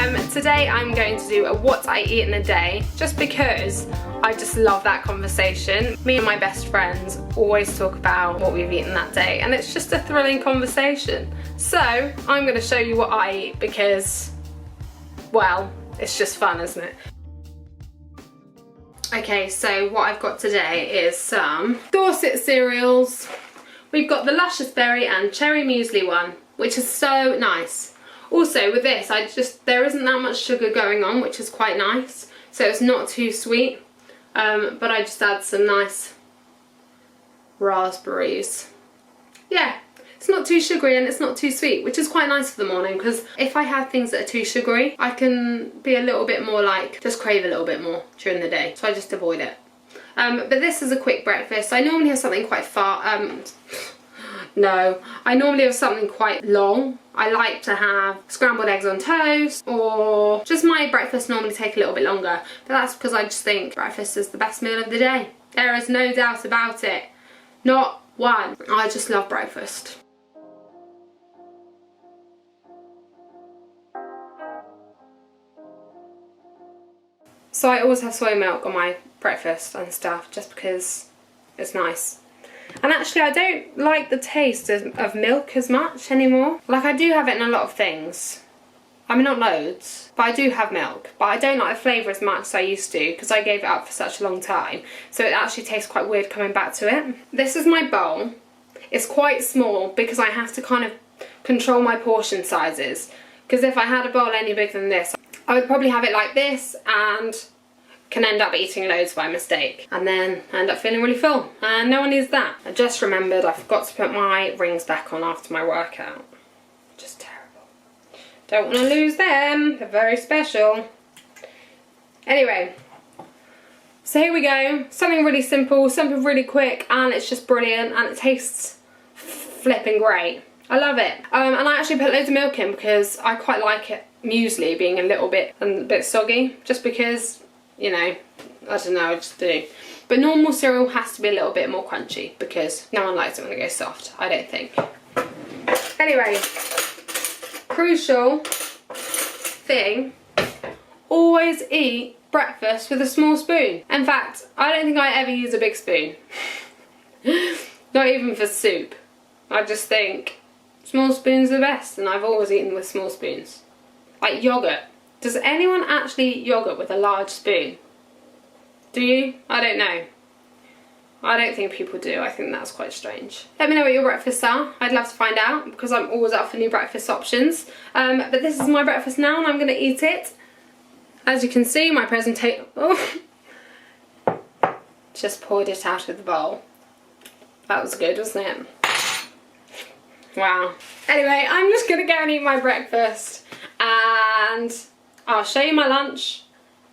Today I'm going to do a what I eat in a day, just because I just love that conversation. Me and my best friends always talk about what we've eaten that day, and it's just a thrilling conversation. So I'm going to show you what I eat because, well, it's just fun, isn't it? Okay, so what I've got today is some Dorset cereals. We've got the Luscious Berry and Cherry Muesli one, which is so nice. Also with this, there isn't that much sugar going on, which is quite nice. So it's not too sweet, but I just add some nice raspberries. Yeah, it's not too sugary and it's not too sweet, which is quite nice for the morning, because if I have things that are too sugary, I can be a little bit more like, just crave a little bit more during the day. So I just avoid it. But this is a quick breakfast. I normally have something quite I normally have something quite long. I like to have scrambled eggs on toast, or just my breakfast normally take a little bit longer. But that's because I just think breakfast is the best meal of the day. There is no doubt about it. Not one. I just love breakfast. So I always have soy milk on my breakfast and stuff, just because it's nice. And actually I don't like the taste of milk as much anymore. Like, I do have it in a lot of things. I mean, not loads, but I do have milk. But I don't like the flavour as much as I used to, because I gave it up for such a long time. So it actually tastes quite weird coming back to it. This is my bowl. It's quite small because I have to kind of control my portion sizes. Because if I had a bowl any bigger than this, I would probably have it like this and can end up eating loads by mistake, and then end up feeling really full, and no one needs that. I just remembered I forgot to put my rings back on after my workout. Just terrible. Don't want to lose them, they're very special. Anyway, so here we go. Something really simple, something really quick, and it's just brilliant, and it tastes flipping great. I love it. And I actually put loads of milk in because I quite like it, muesli being a little bit soggy, just because, you know, I don't know, I just do. But normal cereal has to be a little bit more crunchy, because no one likes it when it goes soft, I don't think. Anyway, crucial thing, always eat breakfast with a small spoon. In fact, I don't think I ever use a big spoon. Not even for soup. I just think small spoons are the best, and I've always eaten with small spoons. Like yogurt. Does anyone actually eat yogurt with a large spoon? Do you? I don't know. I don't think people do. I think that's quite strange. Let me know what your breakfasts are. I'd love to find out, because I'm always up for new breakfast options. But this is my breakfast now, and I'm going to eat it. As you can see, my presentation... Oh. Just poured it out of the bowl. That was good, wasn't it? Wow. Anyway, I'm just going to go and eat my breakfast, and I'll show you my lunch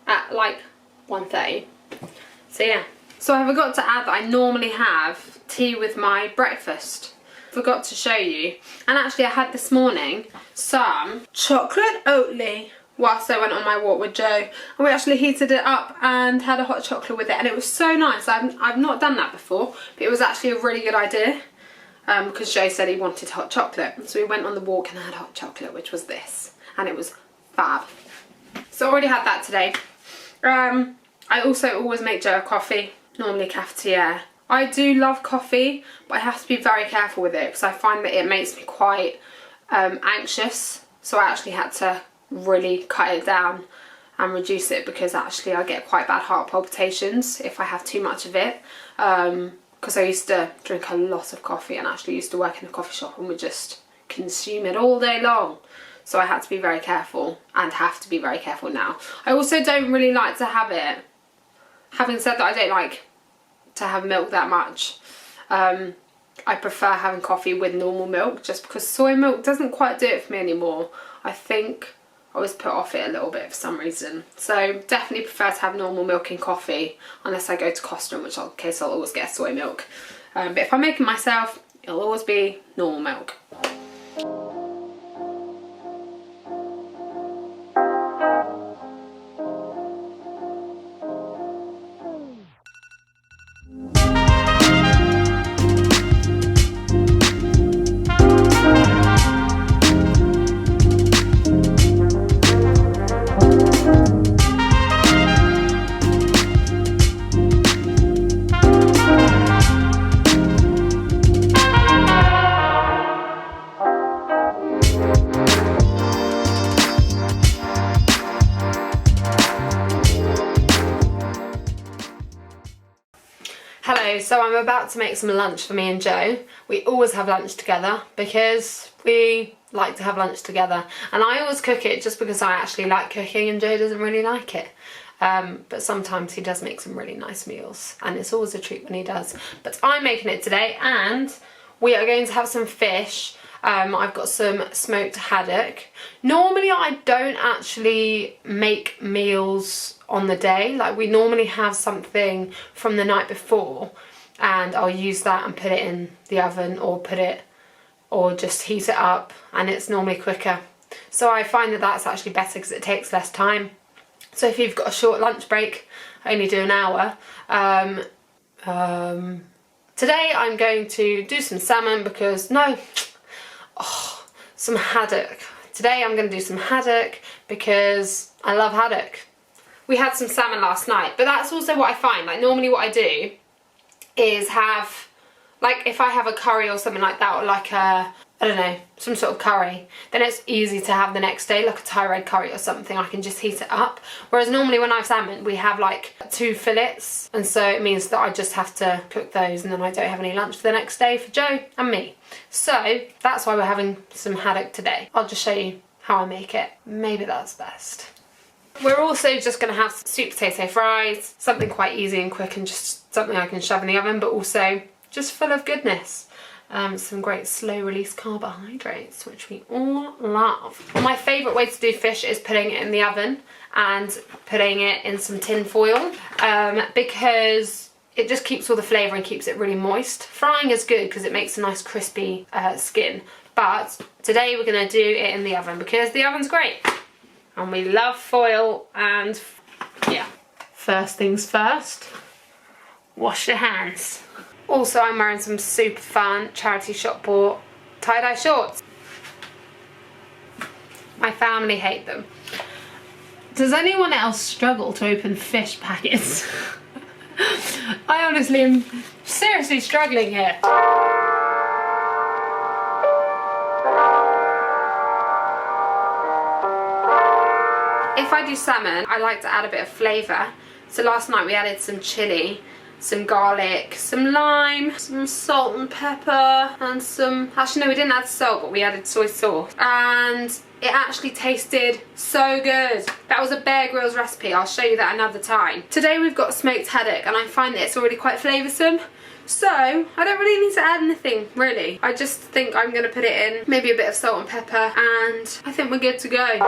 at like 1:30. So yeah. So I forgot to add that I normally have tea with my breakfast. Forgot to show you. And actually I had this morning some chocolate Oatly whilst I went on my walk with Joe. And we actually heated it up and had a hot chocolate with it, and it was so nice. I've not done that before, but it was actually a really good idea. Because Joe said he wanted hot chocolate. So we went on the walk and had hot chocolate, which was this. And it was fab. So I already had that today. I also always make Joe a coffee, normally cafetiere. I do love coffee, but I have to be very careful with it, because I find that it makes me quite anxious. So I actually had to really cut it down and reduce it, because actually I get quite bad heart palpitations if I have too much of it. Because I used to drink a lot of coffee, and actually used to work in a coffee shop and would just consume it all day long. So I had to be very careful, and have to be very careful now. I also don't really like to have it. Having said that, I don't like to have milk that much. I prefer having coffee with normal milk, just because soy milk doesn't quite do it for me anymore. I think I was put off it a little bit for some reason. So definitely prefer to have normal milk in coffee, unless I go to Costa, in which case I'll always get soy milk. But if I'm making myself, it'll always be normal milk. So I'm about to make some lunch for me and Joe. We always have lunch together because we like to have lunch together, and I always cook it just because I actually like cooking and Joe doesn't really like it. But sometimes he does make some really nice meals, and it's always a treat when he does. But I'm making it today, and we are going to have some fish. I've got some smoked haddock. Normally I don't actually make meals on the day. Like, we normally have something from the night before, and I'll use that and put it in the oven, or just heat it up, and it's normally quicker. So I find that that's actually better because it takes less time. So if you've got a short lunch break, I only do an hour. Today I'm going to do some salmon because, some haddock. Today I'm going to do some haddock because I love haddock. We had some salmon last night, but that's also what I find. Like, normally what I do is have, like, if I have a curry or something like that, or like a, I don't know, some sort of curry, then it's easy to have the next day, like a Thai red curry or something. I can just heat it up. Whereas normally when I have salmon, we have like 2 fillets, and so it means that I just have to cook those, and then I don't have any lunch for the next day for Joe and me. So that's why we're having some haddock today. I'll just show you how I make it. Maybe that's best. We're also just going to have sweet potato fries, something quite easy and quick and just something I can shove in the oven, but also just full of goodness. Some great slow release carbohydrates, which we all love. My favourite way to do fish is putting it in the oven and putting it in some tin foil, because it just keeps all the flavour and keeps it really moist. Frying is good because it makes a nice crispy skin, but today we're going to do it in the oven because the oven's great and we love foil. And yeah, first things first, wash your hands. Also, I'm wearing some super fun charity shop bought tie-dye shorts. My family hate them. Does anyone else struggle to open fish packets? I honestly am seriously struggling here. If I do salmon, I like to add a bit of flavour. So last night we added some chilli, some garlic, some lime, some salt and pepper, and some, actually no, we didn't add salt, but we added soy sauce, and it actually tasted so good. That was a Bear Grylls recipe. I'll show you that another time. Today we've got smoked haddock, and I find that it's already quite flavoursome, so I don't really need to add anything, really. I just think I'm going to put it in, maybe a bit of salt and pepper, and I think we're good to go.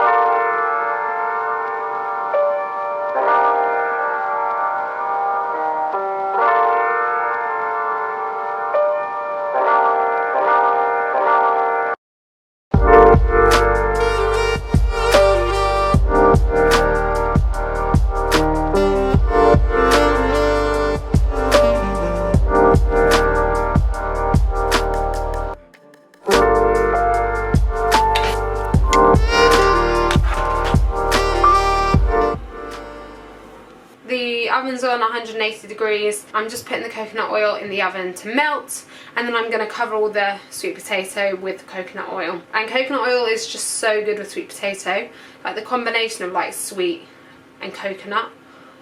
The oven's on 180 degrees. I'm just putting the coconut oil in the oven to melt, and then I'm going to cover all the sweet potato with coconut oil. And coconut oil is just so good with sweet potato. Like, the combination of like sweet and coconut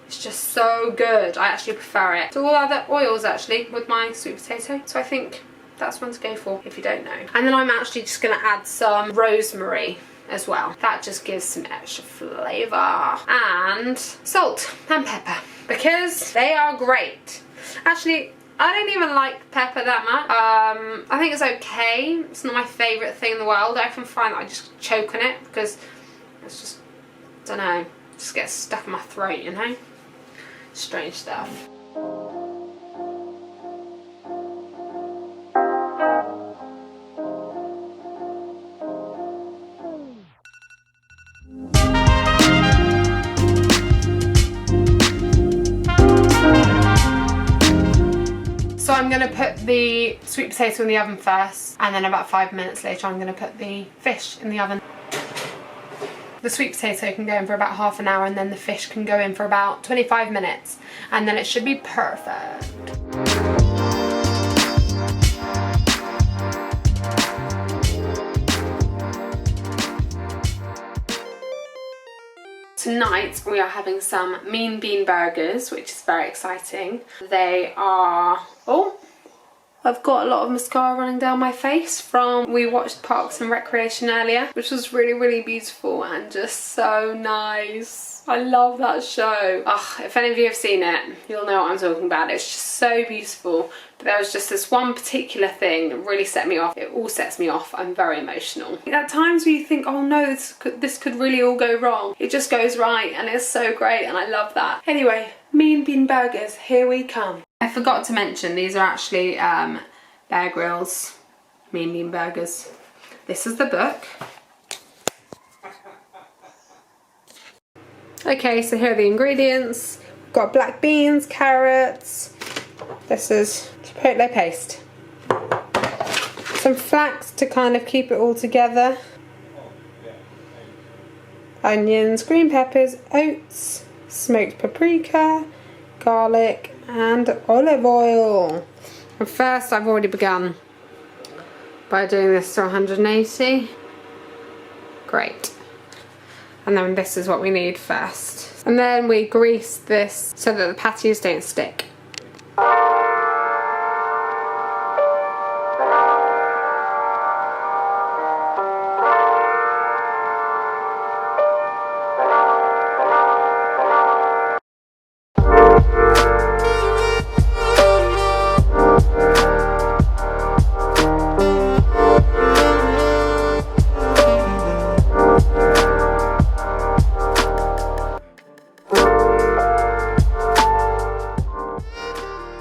is just so good. I actually prefer it to all other oils actually with my sweet potato. So I think that's one to go for if you don't know. And then I'm actually just going to add some rosemary as well. That just gives some extra flavour. And salt and pepper, because they are great. Actually, I don't even like pepper that much. I think it's okay. It's not my favourite thing in the world. I often find that I just choke on it because it's just, I don't know, just gets stuck in my throat, you know? Strange stuff. So I'm going to put the sweet potato in the oven first, and then about 5 minutes later I'm going to put the fish in the oven. The sweet potato can go in for about half an hour, and then the fish can go in for about 25 minutes, and then it should be perfect. tonight we are having some mean bean burgers, which is very exciting. They are, oh, I've got a lot of mascara running down my face from, we watched Parks and Recreation earlier, which was really, really beautiful and just so nice. I love that show. Ugh, if any of you have seen it, you'll know what I'm talking about. It's just so beautiful. But there was just this one particular thing that really set me off. It all sets me off. I'm very emotional. At times where you think, oh no, this could really all go wrong, it just goes right and it's so great and I love that. Anyway, mean bean burgers, here we come. I forgot to mention these are actually Bear Grylls mean bean burgers. This is the book. Okay, so here are the ingredients. We've got black beans, carrots. This is chipotle paste. Some flax to kind of keep it all together. Onions, green peppers, oats, smoked paprika, garlic and olive oil. And first I've already begun by doing this to 180. Great. And then this is what we need first. And then we grease this so that the patties don't stick.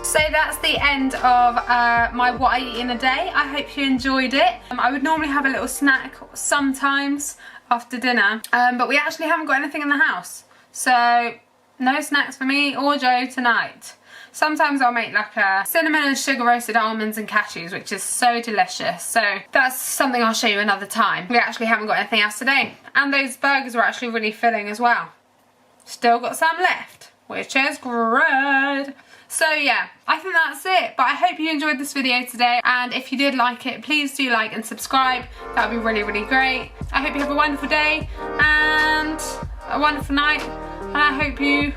So that's the end of my what I eat in a day. I hope you enjoyed it. I would normally have a little snack sometimes after dinner, but we actually haven't got anything in the house. So no snacks for me or Joe tonight. Sometimes I'll make like a cinnamon and sugar roasted almonds and cashews, which is so delicious. So that's something I'll show you another time. We actually haven't got anything else today. And those burgers were actually really filling as well. Still got some left, which is great. So yeah, I think that's it. But I hope you enjoyed this video today. And if you did like it, please do like and subscribe. That would be really, really great. I hope you have a wonderful day and a wonderful night. And I hope you,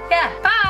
yeah, bye.